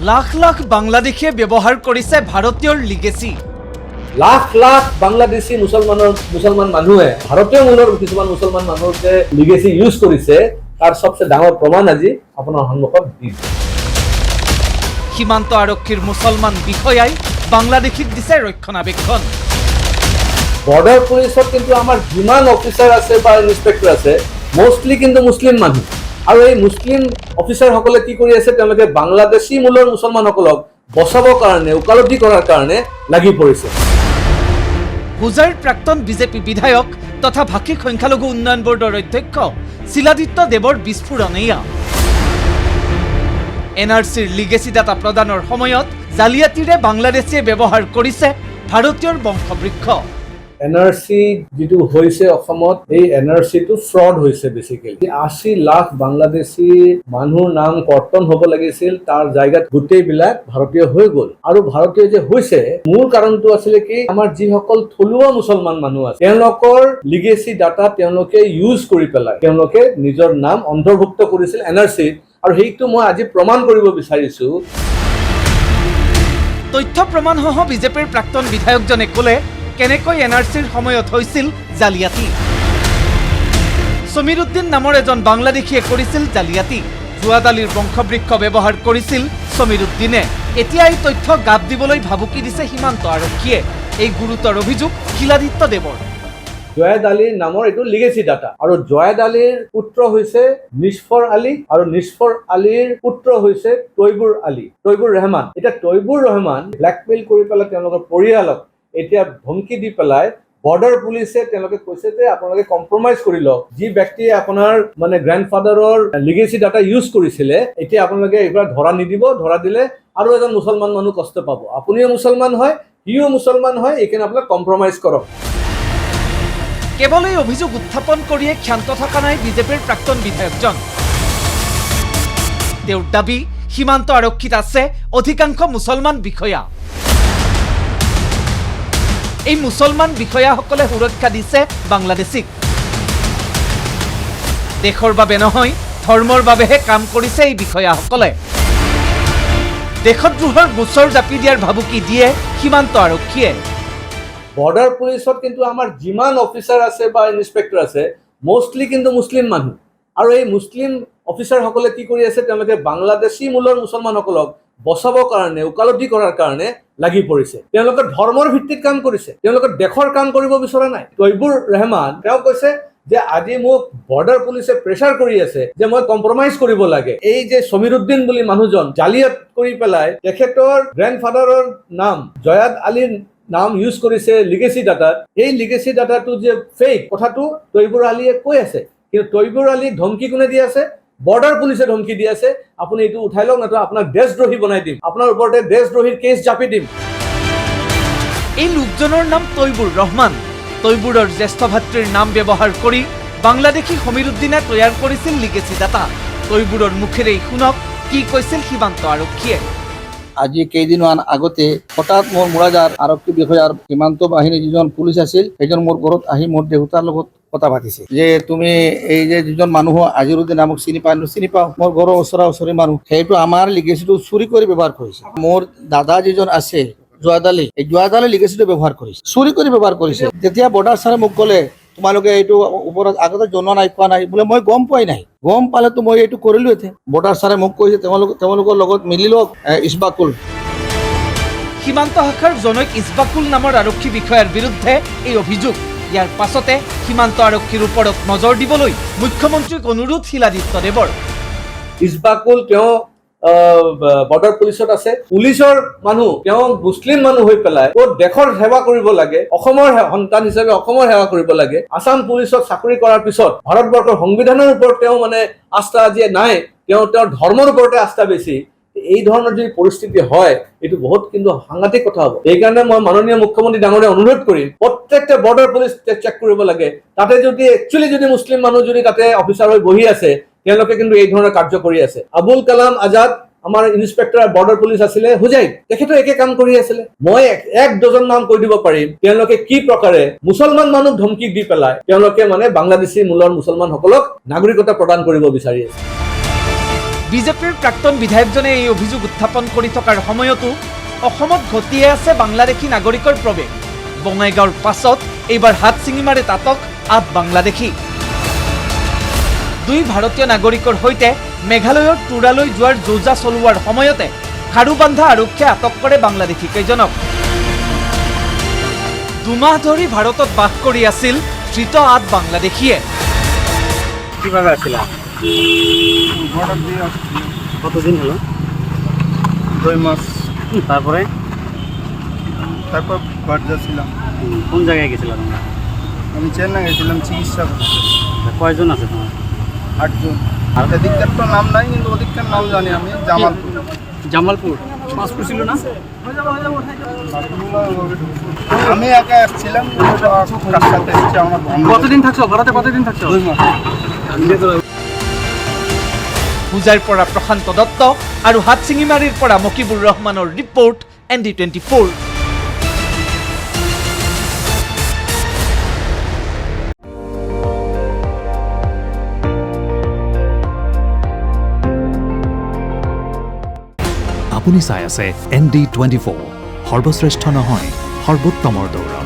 লাখ লাখ বাংলাদেশীয়ে ব্যৱহাৰ কৰিছে ভাৰতীয়ৰ লিগেচি। লাখ লাখ বাংলাদেশী মুছলমান মানুহে ভাৰতীয় মূলৰ কিছুমান মুছলমান মানুহৰ যে লিগেচি ইউজ কৰিছে তাৰ সবচেয়ে ডাঙৰ প্ৰমাণ আজি আপোনাৰ সন্মুখত দিম। সীমান্ত আৰক্ষীৰ মুছলমান বিষয়াই বাংলাদেশীক দিছে ৰক্ষণাবেক্ষণ। বৰ্ডাৰ পুলিচত কিন্তু আমাৰ যিমান অফিচাৰ আছে বা ইন্সপেক্টৰ আছে মোষ্টলি কিন্তু মুছলিম মানুহ, আৰু এই মুছলিম অফিচাৰসকলে কি কৰি আছে, তেওঁলোকে বাংলাদেশী মূলৰ মুছলমানসকলক বচাবৰ কাৰণে ওকালতি কৰাৰ কাৰণে লাগি পৰিছে। হোজাইৰ প্ৰাক্তন বিজেপি বিধায়ক তথা ভাষিক সংখ্যালঘু উন্নয়ন বৰ্ডৰ অধ্যক্ষ শিলাদিত্য দেৱৰ বিস্ফোৰণ এয়া। NRCৰ লিগেচি ডাটা প্ৰদানৰ সময়ত জালিয়াতিৰে বাংলাদেশীয়ে ব্যৱহাৰ কৰিছে ভাৰতীয়ৰ বংশবৃক্ষ। NRC যেটো হৈছে অসমত, এই NRCটো ফ্ৰড হৈছে। বেসিক্যালি 80 লাখ বাংলাদেশী মানুহৰ নাম কৰ্তন হ'ব লাগিছিল, তাৰ জায়গাত গোটেইবিলাক ভাৰতীয় হৈ গ'ল। আৰু ভাৰতীয় যে হৈছে মূল কাৰণটো আছিল কি, আমাৰ যিসকল থলুৱা মুছলমান মানুহ আছে তেওঁলোকৰ লিগেচি ডাটা তেওঁলোকে ইউজ কৰি পেলাই তেওঁলোকে নিজৰ নাম অন্তৰ্ভুক্ত কৰিছিল NRC, আৰু সেইটো মই আজি প্ৰমাণ কৰিব বিচাৰিছো। তথ্য প্ৰমাণসহ বিজেপিৰ প্ৰাক্তন বিধায়কজনে ক'লে কেনেকৈ NRCৰ সময়ত হৈছিল জালিয়াতি। সমীৰ উদ্দিন নামৰ এজন বাংলাদেশীয়ে কৰিছিল জালিয়াতি। জুৱাদালিৰ বংশবৃক্ষ ব্যৱহাৰ কৰিছিল সমীৰ উদ্দিনে। এতিয়া এই তথ্য গাপ দিবলৈ ভাবুকি দিছে সীমান্ত আৰক্ষীয়ে। এই গুৰুতৰ অভিযোগ শিলাদিত্য দেৱৰ। জয়াদ আলীৰ নামৰ এইটো লিগেচি ডাটা, আৰু জয়াদ আলীৰ পুত্ৰ হৈছে নিষ্ফৰ আলী, আৰু নিষ্ফৰ আলীৰ পুত্ৰ হৈছে তৈবুৰ আলী, তৈবুৰ ৰহমান। এতিয়া তৈবুৰ ৰহমান ব্লেকমেইল কৰি পেলাই তেওঁলোকৰ পৰিয়ালক এতিয়া ধমকি দি পেলাই বৰ্ডাৰ পুলিচে তেওঁলোকে কৈছে যে আপোনালোকে কম্প্ৰমাইজ কৰি লওক, যি ব্যক্তিয়ে আপোনাৰ মানে গ্ৰেণ্ডফাদাৰৰ লিগেচি ডাটা ইউজ কৰিছিলে এতিয়া আপোনালোকে এইবাৰ ধৰা নিদিব, ধৰা দিলে আৰু এজন মুছলমান মানুহ কষ্ট পাব। আপুনিও মুছলমান হয়, সিও মুছলমান হয়, এইখিনি আপোনালোকে কম্প্ৰমাইজ কৰক। কেৱল এই অভিযোগ উত্থাপন কৰিয়ে ক্ষান্ত থকা নাই বিজেপিৰ প্ৰাক্তন বিধায়কজন। তেওঁৰ দাবী, সীমান্ত আৰক্ষীত আছে অধিকাংশ মুছলমান বিষয়া। এই মুছলমান বিষয়াসকলে সুৰক্ষা দিছে বাংলাদেশীক। দেশৰ বাবে নহয়, ধৰ্মৰ বাবেহে কাম কৰিছে এই বিষয়াসকলে। দেশদ্ৰোহৰ গোচৰ জাপি দিয়াৰ ভাবুকি দিয়ে সীমান্ত আৰক্ষীয়ে। বৰ্ডাৰ পুলিচত কিন্তু আমাৰ যিমান অফিচাৰ আছে বা ইন্সপেক্টৰ আছে মোষ্টলি কিন্তু মুছলিম মানুহ, আৰু এই মুছলিম অফিচাৰসকলে কি কৰি আছে, তেওঁলোকে বাংলাদেশী মূলৰ মুছলমানসকলক বচাবৰ কাৰণে ওকালতি কৰাৰ কাৰণে লাগি পৰিছে। তেওঁলোকে ধৰ্মৰ ভিত্তিত কাম কৰিছে, তেওঁলোকে দেশৰ কাম কৰিব বিচৰা নাই। তৈবুৰ ৰহমান তেওঁ কৈছে যে আজি মোক বৰ্ডাৰ পুলিচে প্ৰেছাৰ কৰি আছে যে মই কম্প্ৰমাইজ কৰিব লাগে। এই যে সমীৰ উদ্দিন বুলি মানুহজন জালিয়াত কৰি পেলাই তেখেতৰ গ্ৰেণ্ডফাদাৰৰ নাম জয়াদ আলীৰ নাম ইউজ কৰিছে লিগেচি ডাটাত, এই লিগেচি ডাটাটো যে ফেক কথাটো তৈবুৰ আলীয়ে কৈ আছে, কিন্তু তৈবুৰ আলীক ধমকি কোনে দি আছে? বৰ্ডাৰ পুলিচে ধমকি দি আছে, আপুনি এইটো উঠাই লওক, নতুবা আপোনাক দেশদ্ৰোহী বনাই দিম, আপোনাৰ ওপৰতে দেশদ্ৰোহীৰ কেছ জাপি দিম। এই লোকজনৰ নাম তৈবুৰ ৰহমান। তৈবুৰৰ জ্যেষ্ঠ ভাতৃৰ নাম ব্যৱহাৰ কৰি বাংলাদেশী সমীৰ উদ্দিনে তৈয়াৰ কৰিছিল লিগেচি ডাটা। তৈবুৰৰ মুখেৰেই শুনক কি কৈছিল সীমান্ত আৰক্ষীয়ে। আজি কেইদিনমান আগতে হঠাৎ মোৰ মোৰাজাৰ আৰক্ষী বিষয়াৰ সীমান্ত বাহিনী যিজন পুলিচ আছিল সেইজন মোৰ ঘৰত আহি মোৰ দেউতাৰ লগত কথা পাতিছে যে তুমি এই যে যিজন মানুহ আজিৰুদ্দিন নামক চিনি পাওঁ, মোৰ ঘৰৰ ওচৰা-ওচৰি মানুহ, সেইটো আমাৰ লিগেচিটো চুৰি কৰি ব্যৱহাৰ কৰিছে। মোৰ দাদা যিজন আছে জয়াদ আলী, এই জয়াদ আলী লিগেচিটো ব্যৱহাৰ কৰিছে, চুৰি কৰি ব্যৱহাৰ কৰিছে। তেতিয়া বৰ্ডাৰ ছাৰে মোক ক'লে তোমালোকে এইটো ওপৰত আগতে জনোৱা নাই, কোৱা নাই বোলে। মই গম পোৱাই নাই, গম পালেতো মই এইটো কৰিলোহেঁতেন। বৰ্ডাৰ ছাৰে মোক কৈছে তেওঁলোকৰ লগত মিলি লওক ইছবাকুল। সীমান্ত শাখাৰ জনৈক ইছবাকুল নামৰ আৰক্ষী বিষয়াৰ বিৰুদ্ধে এই অভিযোগ। ইয়াৰ পাছতে সীমান্ত আৰক্ষীৰ ওপৰত নজৰ দিবলৈ মুখ্যমন্ত্ৰীক অনুৰোধ শিলাদিত্য দেৱৰ। ইছবাকুল তেওঁ বৰ্ডাৰ পুলিচত আছে, পুলিচৰ মানুহ তেওঁ মুছলিম মানুহ হৈ পেলাই ক'ত দেশৰ সেৱা কৰিব লাগে, অসমৰ সন্তান হিচাপে অসমৰ সেৱা কৰিব লাগে। আছাম পুলিচত চাকৰি কৰাৰ পিছত ভাৰতবৰ্ষৰ সংবিধানৰ ওপৰত তেওঁ মানে আস্থা যে নাই, তেওঁৰ ধৰ্মৰ ওপৰতে আস্থা বেছি। এই ধৰণৰ যদি পৰিস্থিতি হয় এইটো বহুত কিন্তু সাংঘাতিক কথা হ'ব। সেইকাৰণে মই মাননীয় মুখ্যমন্ত্ৰী ডাঙৰীয়া অনুৰোধ কৰিম প্ৰত্যেকটা বৰ্ডাৰ পুলিচ চেক কৰিব লাগে। তাতে যদি একচুৱেলি যদি মুছলিম মানুহ যদি তাতে অফিচাৰ হৈ বহি আছে, তেওঁলোকে কিন্তু এই ধৰণৰ কাৰ্য কৰি আছে। আবুল কালাম আজাদ আমাৰ ইন্সপেক্টৰ বৰ্ডাৰ পুলিচ আছিলে হুজাইত, তেখেতো একে কাম কৰি আছিলে। মই এক ডজন নাম কৈ দিব পাৰিম তেওঁলোকে কি প্ৰকাৰে মুছলমান মানুহ ধমকি দি পেলাই তেওঁলোকে মানে বাংলাদেশী মূলৰ মুছলমানসকলক নাগৰিকতা প্ৰদান কৰিব বিচাৰি আছে। বিজেপিৰ প্ৰাক্তন বিধায়কজনে এই অভিযোগ উত্থাপন কৰি থকাৰ সময়তো অসমত ঘটিয়ে আছে বাংলাদেশী নাগৰিকৰ প্ৰৱেশ। বঙাইগাঁৱৰ পাছত এইবাৰ হাত ছিঙি মাৰে তাতক আধ বাংলাদেশী। দুই ভাৰতীয় নাগৰিকৰ সৈতে মেঘালয়ৰ টুৰালৈ যোৱাৰ যোজা চলোৱাৰ সময়তে খাৰুবান্ধা আৰক্ষীয়ে আটক কৰে বাংলাদেশী কেইজনক। দুমাহ ধৰি ভাৰতত বাস কৰি আছিল ধৃত আধ বাংলাদেশীয়ে। কিভাবে আসছিলা? কতদিন হলো? 2 মাস। তারপরে তারপর বাড়ি যাচ্ছিলাম। কোন জায়গায় গেছিলা তোমরা? আমি চেন্নাই গেছিলাম চিকিৎসা করতে। কয়জন আছে তোমার? 8 জন। আর এদিককার তো নাম নাই, কিন্তু ওদিককার নাম জানি আমি। জামালপুর। জামালপুর পাসপোর্ট ছিল না? আমি একা আসছিলাম, কার সাথে এসেছি আমার বন্ধু। কতদিন থাকছো ভারতে? কতদিন থাকছো? 2 মাস। পূজাৰ পৰা প্ৰশান্ত দত্ত আৰু হাতছিঙিমাৰীৰ পৰা মকিবুৰ ৰহমানৰ ৰিপৰ্ট ND24। আপুনি চাই আছে ND24, সৰ্বশ্ৰেষ্ঠ নহয় সৰ্বোত্তমৰ দৌৰ।